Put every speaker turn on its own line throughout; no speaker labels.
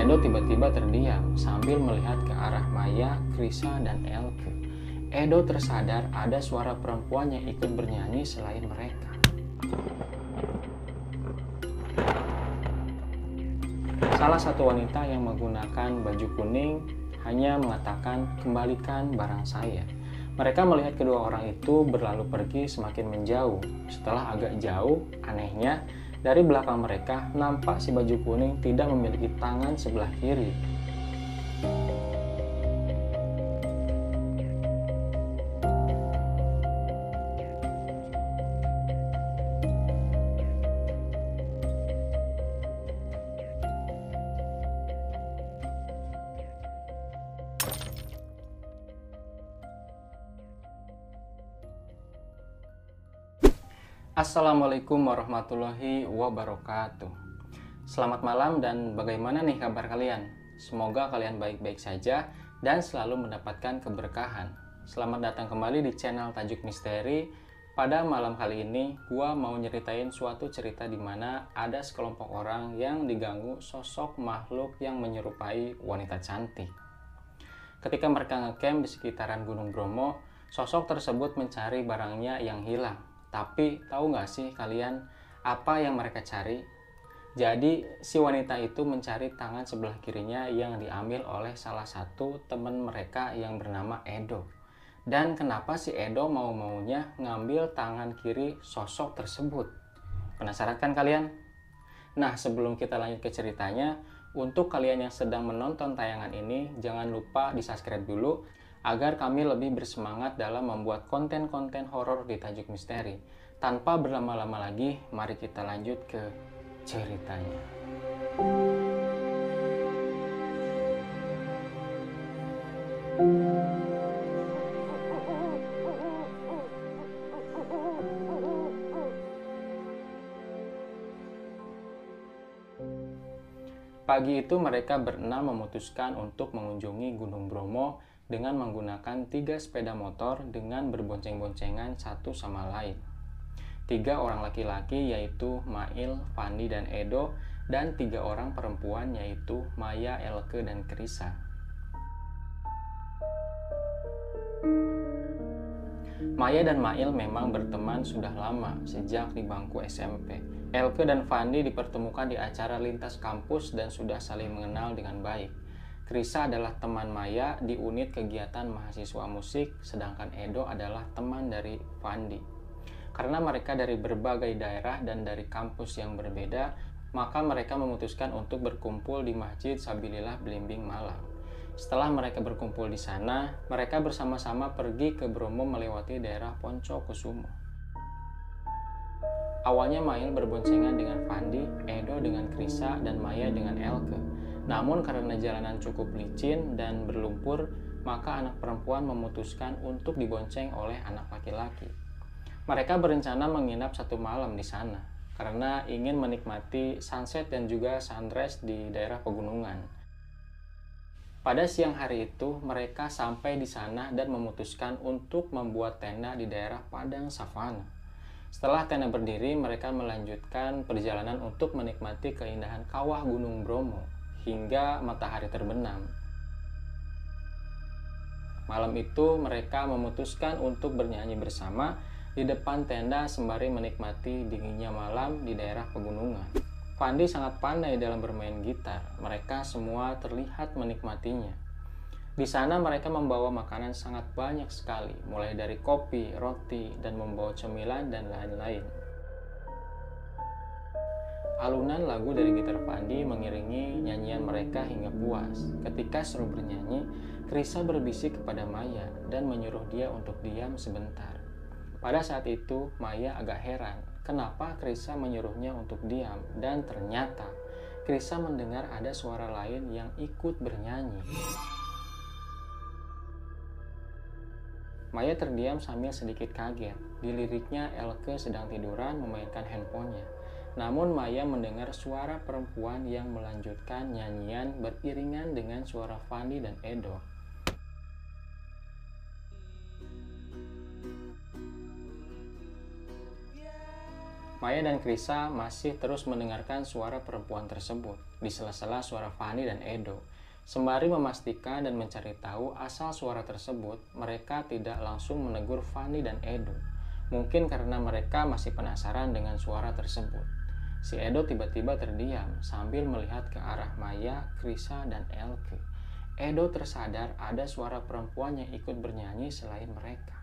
Edo tiba-tiba terdiam sambil melihat ke arah Maya, Krisa, dan Elke. Edo tersadar ada suara perempuan yang ikut bernyanyi selain mereka. Salah satu wanita yang menggunakan baju kuning hanya mengatakan, "Kembalikan barang saya." Mereka melihat kedua orang itu berlalu pergi semakin menjauh. Setelah agak jauh, anehnya, dari belakang mereka nampak si baju kuning tidak memiliki tangan sebelah kiri. Assalamualaikum warahmatullahi wabarakatuh. Selamat malam dan bagaimana nih kabar kalian? Semoga kalian baik-baik saja dan selalu mendapatkan keberkahan. Selamat datang kembali di channel Tajuk Misteri. Pada malam kali ini, gua mau nyeritain suatu cerita di mana ada sekelompok orang yang diganggu sosok makhluk yang menyerupai wanita cantik. Ketika mereka ngecamp di sekitaran Gunung Bromo, sosok tersebut mencari barangnya yang hilang. Tapi tahu nggak sih kalian apa yang mereka cari? Jadi si wanita itu mencari tangan sebelah kirinya yang diambil oleh salah satu teman mereka yang bernama Edo. Dan kenapa si Edo mau-maunya ngambil tangan kiri sosok tersebut? Penasaran kan kalian? Nah, sebelum kita lanjut ke ceritanya, untuk kalian yang sedang menonton tayangan ini, jangan lupa di-subscribe dulu agar kami lebih bersemangat dalam membuat konten-konten horor di Tajuk Misteri. Tanpa berlama-lama lagi, mari kita lanjut ke ceritanya. Pagi itu mereka berenam memutuskan untuk mengunjungi Gunung Bromo dengan menggunakan 3 sepeda motor dengan berbonceng-boncengan satu sama lain. 3 orang laki-laki yaitu Mail, Fandi, dan Edo, dan 3 orang perempuan yaitu Maya, Elke, dan Krisa. Maya dan Mail memang berteman sudah lama, sejak di bangku SMP. Elke dan Fandi dipertemukan di acara lintas kampus dan sudah saling mengenal dengan baik. Krisa adalah teman Maya di unit kegiatan mahasiswa musik, sedangkan Edo adalah teman dari Fandi. Karena mereka dari berbagai daerah dan dari kampus yang berbeda, maka mereka memutuskan untuk berkumpul di Masjid Sabilillah Belimbing Malang. Setelah mereka berkumpul di sana, mereka bersama-sama pergi ke Bromo melewati daerah Poncokusumo. Awalnya Mail berboncengan dengan Fandi, Edo dengan Krisa, dan Maya dengan Elke. Namun karena jalanan cukup licin dan berlumpur, maka anak perempuan memutuskan untuk dibonceng oleh anak laki-laki. Mereka berencana menginap 1 malam di sana, karena ingin menikmati sunset dan juga sunrise di daerah pegunungan. Pada siang hari itu, mereka sampai di sana dan memutuskan untuk membuat tenda di daerah padang savana. Setelah tenda berdiri, mereka melanjutkan perjalanan untuk menikmati keindahan kawah Gunung Bromo hingga matahari terbenam. Malam itu, mereka memutuskan untuk bernyanyi bersama di depan tenda sembari menikmati dinginnya malam di daerah pegunungan. Fandi sangat pandai dalam bermain gitar. Mereka semua terlihat menikmatinya. Di sana mereka membawa makanan sangat banyak sekali, mulai dari kopi, roti, dan membawa cemilan dan lain-lain. Alunan lagu dari gitar Fandi mengiringi nyanyian mereka hingga puas. Ketika seru bernyanyi, Krisa berbisik kepada Maya dan menyuruh dia untuk diam sebentar. Pada saat itu, Maya agak heran kenapa Krisa menyuruhnya untuk diam, dan ternyata Krisa mendengar ada suara lain yang ikut bernyanyi. Maya terdiam sambil sedikit kaget. Di liriknya Elke sedang tiduran memainkan handphonenya. Namun Maya mendengar suara perempuan yang melanjutkan nyanyian beriringan dengan suara Fandi dan Edo. Maya dan Krisa masih terus mendengarkan suara perempuan tersebut di sela-sela suara Fani dan Edo. Sembari memastikan dan mencari tahu asal suara tersebut, mereka tidak langsung menegur Fani dan Edo. Mungkin karena mereka masih penasaran dengan suara tersebut. Si Edo tiba-tiba terdiam sambil melihat ke arah Maya, Krisa, dan Elke. Edo tersadar ada suara perempuan yang ikut bernyanyi selain mereka.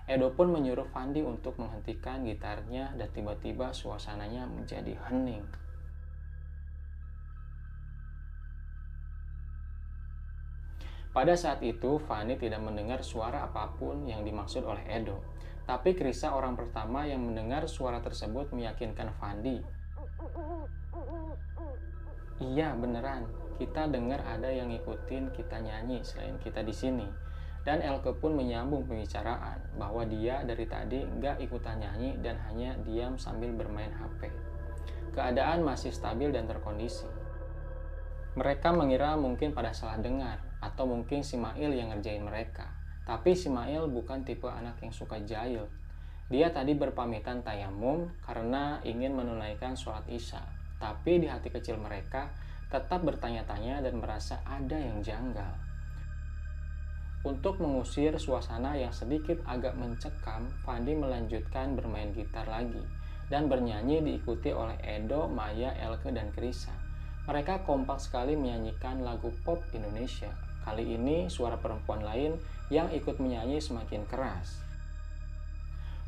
Edo pun menyuruh Fandi untuk menghentikan gitarnya dan tiba-tiba suasananya menjadi hening. Pada saat itu, Fani tidak mendengar suara apapun yang dimaksud oleh Edo. Tapi Krisa, orang pertama yang mendengar suara tersebut, meyakinkan Fandi. Iya, beneran. Kita dengar ada yang ngikutin kita nyanyi selain kita di sini. Dan Elke pun menyambung pembicaraan bahwa dia dari tadi nggak ikutan nyanyi dan hanya diam sambil bermain HP. Keadaan masih stabil dan terkondisi. Mereka mengira mungkin pada salah dengar atau mungkin si Mail yang ngerjain mereka. Tapi si Mail bukan tipe anak yang suka jahil. Dia tadi berpamitan tayamum karena ingin menunaikan sholat Isya. Tapi di hati kecil mereka tetap bertanya-tanya dan merasa ada yang janggal. Untuk mengusir suasana yang sedikit agak mencekam, Fandi melanjutkan bermain gitar lagi dan bernyanyi diikuti oleh Edo, Maya, Elke, dan Krisa. Mereka kompak sekali menyanyikan lagu pop Indonesia. Kali ini suara perempuan lain yang ikut menyanyi semakin keras.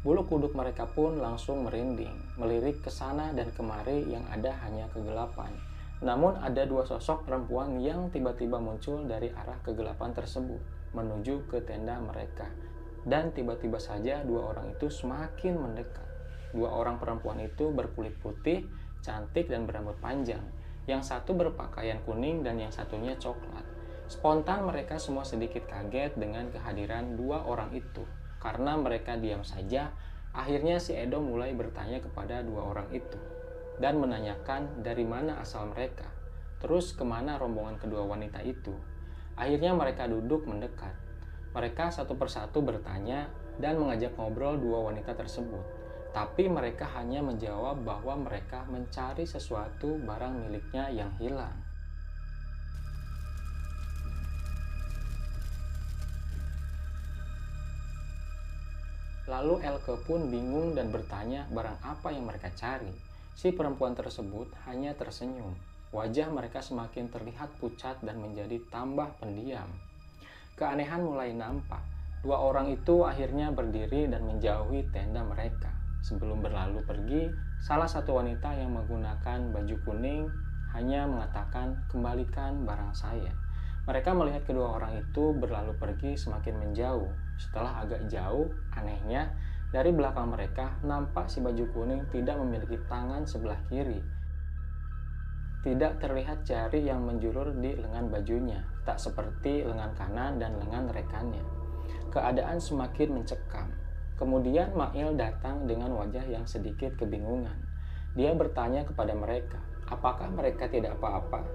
Bulu kuduk mereka pun langsung merinding, melirik ke sana dan kemari yang ada hanya kegelapan. Namun ada dua sosok perempuan yang tiba-tiba muncul dari arah kegelapan tersebut, menuju ke tenda mereka. Dan tiba-tiba saja dua orang itu semakin mendekat. Dua orang perempuan itu berkulit putih, cantik dan berambut panjang. Yang satu berpakaian kuning dan yang satunya coklat. Spontan mereka semua sedikit kaget dengan kehadiran dua orang itu. Karena mereka diam saja, akhirnya si Edo mulai bertanya kepada dua orang itu dan menanyakan dari mana asal mereka, terus kemana rombongan kedua wanita itu. Akhirnya mereka duduk mendekat. Mereka satu persatu bertanya dan mengajak ngobrol dua wanita tersebut. Tapi mereka hanya menjawab bahwa mereka mencari sesuatu barang miliknya yang hilang. Lalu Elke pun bingung dan bertanya barang apa yang mereka cari. Si perempuan tersebut hanya tersenyum. Wajah mereka semakin terlihat pucat dan menjadi tambah pendiam. Keanehan mulai nampak. Dua orang itu akhirnya berdiri dan menjauhi tenda mereka. Sebelum berlalu pergi, salah satu wanita yang menggunakan baju kuning hanya mengatakan, "Kembalikan barang saya." Mereka melihat kedua orang itu berlalu pergi semakin menjauh. Setelah agak jauh, anehnya, dari belakang mereka nampak si baju kuning tidak memiliki tangan sebelah kiri. Tidak terlihat jari yang menjulur di lengan bajunya, tak seperti lengan kanan dan lengan rekannya. Keadaan semakin mencekam. Kemudian Mail datang dengan wajah yang sedikit kebingungan. Dia bertanya kepada mereka, apakah mereka tidak apa-apa?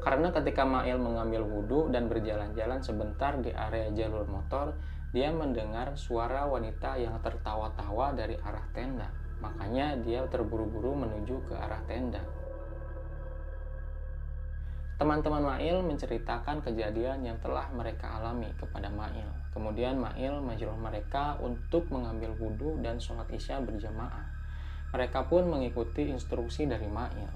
Karena ketika Mail mengambil wudhu dan berjalan-jalan sebentar di area jalur motor, dia mendengar suara wanita yang tertawa-tawa dari arah tenda. Makanya dia terburu-buru menuju ke arah tenda. Teman-teman Mail menceritakan kejadian yang telah mereka alami kepada Mail. Kemudian Mail menyuruh mereka untuk mengambil wudhu dan sholat Isya berjamaah. Mereka pun mengikuti instruksi dari Mail.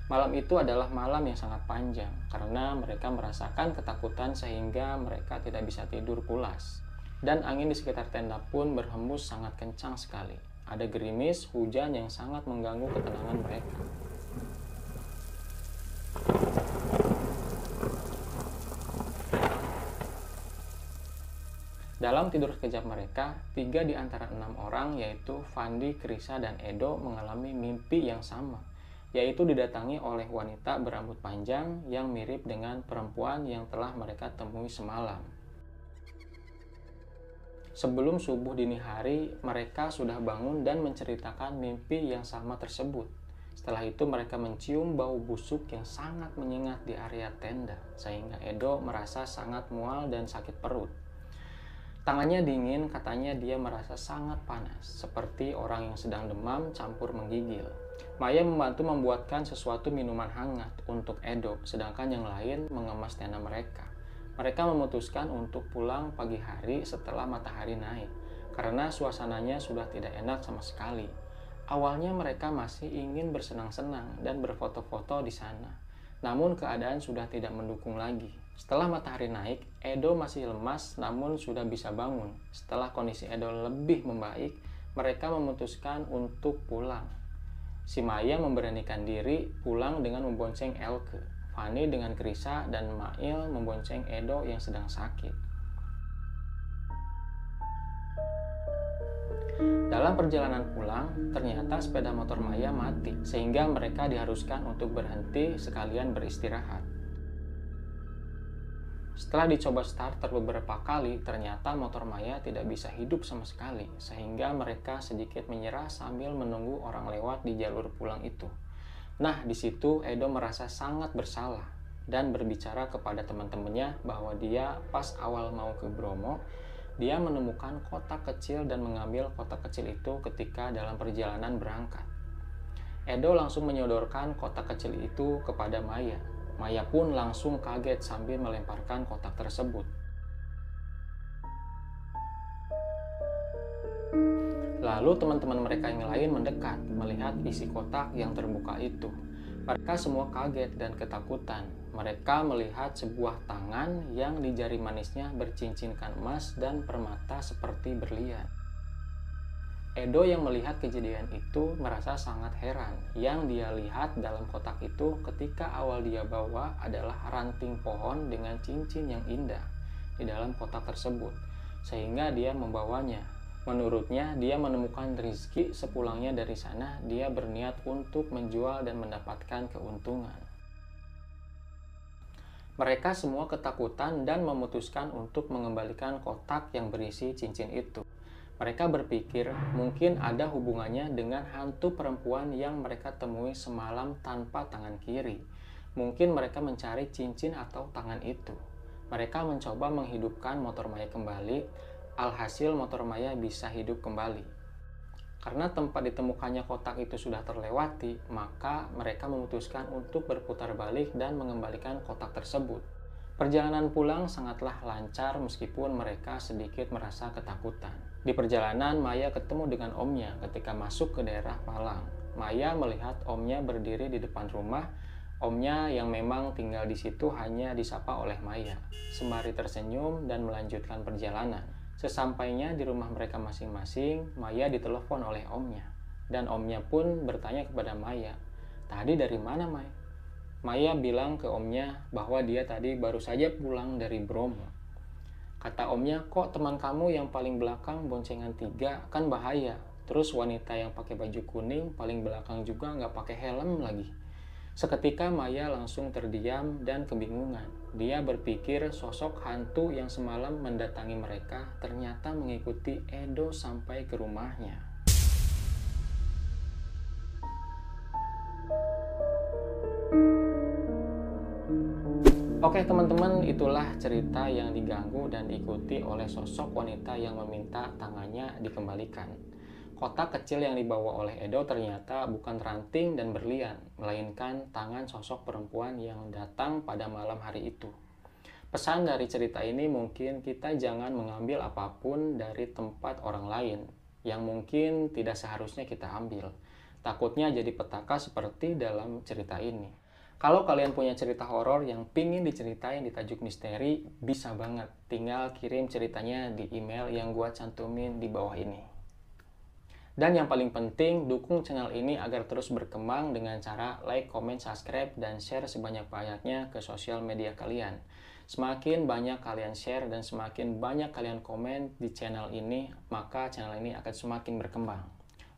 Malam itu adalah malam yang sangat panjang karena mereka merasakan ketakutan sehingga mereka tidak bisa tidur pulas. Dan angin di sekitar tenda pun berhembus sangat kencang sekali. Ada gerimis, hujan yang sangat mengganggu ketenangan mereka. Dalam tidur sekejap mereka, 3 di antara 6 orang yaitu Fandi, Krisa, dan Edo mengalami mimpi yang sama, yaitu didatangi oleh wanita berambut panjang yang mirip dengan perempuan yang telah mereka temui semalam. Sebelum subuh dini hari, mereka sudah bangun dan menceritakan mimpi yang sama tersebut. Setelah itu mereka mencium bau busuk yang sangat menyengat di area tenda, sehingga Edo merasa sangat mual dan sakit perut. Tangannya dingin, katanya dia merasa sangat panas, seperti orang yang sedang demam campur menggigil. Maya membantu membuatkan sesuatu minuman hangat untuk Edo, sedangkan yang lain mengemas tenda mereka. Mereka memutuskan untuk pulang pagi hari setelah matahari naik, karena suasananya sudah tidak enak sama sekali. Awalnya mereka masih ingin bersenang-senang dan berfoto-foto di sana, namun keadaan sudah tidak mendukung lagi. Setelah matahari naik, Edo masih lemas namun sudah bisa bangun. Setelah kondisi Edo lebih membaik, mereka memutuskan untuk pulang. Si Maya memberanikan diri pulang dengan membonceng Elke, Fanny dengan Krisa, dan Mail membonceng Edo yang sedang sakit. Dalam perjalanan pulang, ternyata sepeda motor Maya mati, sehingga mereka diharuskan untuk berhenti sekalian beristirahat. Setelah dicoba starter beberapa kali, ternyata motor Maya tidak bisa hidup sama sekali, sehingga mereka sedikit menyerah sambil menunggu orang lewat di jalur pulang itu. Nah, di situ Edo merasa sangat bersalah dan berbicara kepada teman-temannya bahwa dia pas awal mau ke Bromo, dia menemukan kotak kecil dan mengambil kotak kecil itu ketika dalam perjalanan berangkat. Edo langsung menyodorkan kotak kecil itu kepada Maya. Maya pun langsung kaget sambil melemparkan kotak tersebut. Lalu teman-teman mereka yang lain mendekat melihat isi kotak yang terbuka itu. Mereka semua kaget dan ketakutan. Mereka melihat sebuah tangan yang di jari manisnya bercincinkan emas dan permata seperti berlian. Edo yang melihat kejadian itu merasa sangat heran. Yang dia lihat dalam kotak itu ketika awal dia bawa adalah ranting pohon dengan cincin yang indah di dalam kotak tersebut, sehingga dia membawanya. Menurutnya, dia menemukan rezeki sepulangnya dari sana. Dia berniat untuk menjual dan mendapatkan keuntungan. Mereka semua ketakutan dan memutuskan untuk mengembalikan kotak yang berisi cincin itu. Mereka berpikir mungkin ada hubungannya dengan hantu perempuan yang mereka temui semalam tanpa tangan kiri. Mungkin mereka mencari cincin atau tangan itu. Mereka mencoba menghidupkan motor Maya kembali, alhasil motor Maya bisa hidup kembali. Karena tempat ditemukannya kotak itu sudah terlewati, maka mereka memutuskan untuk berputar balik dan mengembalikan kotak tersebut. Perjalanan pulang sangatlah lancar meskipun mereka sedikit merasa ketakutan. Di perjalanan, Maya ketemu dengan omnya ketika masuk ke daerah Palang. Maya melihat omnya berdiri di depan rumah. Omnya yang memang tinggal di situ hanya disapa oleh Maya, sembari tersenyum dan melanjutkan perjalanan. Sesampainya di rumah mereka masing-masing, Maya ditelepon oleh omnya. Dan omnya pun bertanya kepada Maya, "Tadi dari mana, Maya?" Maya bilang ke omnya bahwa dia tadi baru saja pulang dari Bromo. Kata omnya, "Kok teman kamu yang paling belakang boncengan 3, kan bahaya. Terus wanita yang pakai baju kuning paling belakang juga nggak pakai helm lagi." Seketika Maya langsung terdiam dan kebingungan. Dia berpikir sosok hantu yang semalam mendatangi mereka ternyata mengikuti Edo sampai ke rumahnya. Oke teman-teman, itulah cerita yang diganggu dan diikuti oleh sosok wanita yang meminta tangannya dikembalikan. Kotak kecil yang dibawa oleh Edo ternyata bukan ranting dan berlian, melainkan tangan sosok perempuan yang datang pada malam hari itu. Pesan dari cerita ini mungkin kita jangan mengambil apapun dari tempat orang lain yang mungkin tidak seharusnya kita ambil. Takutnya jadi petaka seperti dalam cerita ini. Kalau kalian punya cerita horor yang pingin diceritain di tajuk misteri, bisa banget. Tinggal kirim ceritanya di email yang gua cantumin di bawah ini. Dan yang paling penting, dukung channel ini agar terus berkembang dengan cara like, comment, subscribe, dan share sebanyak-banyaknya ke sosial media kalian. Semakin banyak kalian share dan semakin banyak kalian komen di channel ini, maka channel ini akan semakin berkembang.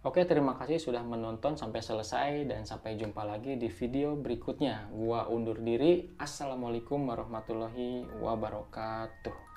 Oke, terima kasih sudah menonton sampai selesai dan sampai jumpa lagi di video berikutnya. Gua undur diri. Assalamualaikum warahmatullahi wabarakatuh.